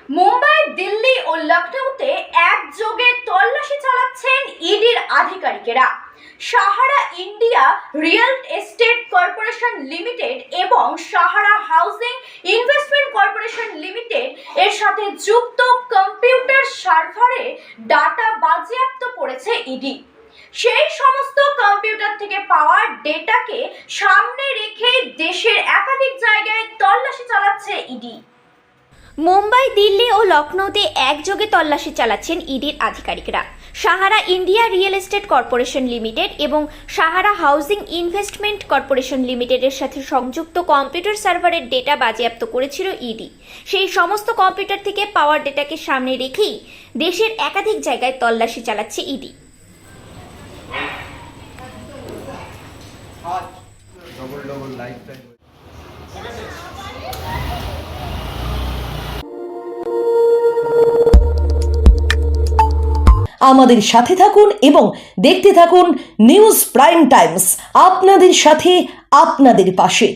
মুম্বাই, দিল্লি ও লখনউতে একযোগে তল্লাশি চালাচ্ছেন ইডির আধিকারিকেরা। Sahara India real estate corporation limited এবং Sahara housing investment corporation limited এর সাথে যুক্ত কম্পিউটার সার্ভারে ডাটা বাজেয়াপ্ত করেছে ইডি। সেই সমস্ত কম্পিউটার থেকে পাওয়া ডেটাকে সামনে রেখে দেশের একাধিক জায়গায় তল্লাশি চালাচ্ছে ইডি। মুম্বাই, দিল্লি ও লখনউতে একযোগে তল্লাশি চালাচ্ছেন ইডির আধিকারিকরা। Sahara India real estate corporation limited এবং সাহারা হাউজিং ইনভেস্টমেন্ট কর্পোরেশন লিমিটেডের সাথে সংযুক্ত কম্পিউটার সার্ভারের ডেটা বাজেয়াপ্ত করেছিল ইডি। সেই সমস্ত কম্পিউটার থেকে পাওয়ার ডেটাকে সামনে রেখেই দেশের একাধিক জায়গায় তল্লাশি চালাচ্ছে ইডি। আমাদের সাথে থাকুন এবং দেখতে থাকুন নিউজ প্রাইম টাইমস, আপনাদের সাথে, আপনাদের পাশে।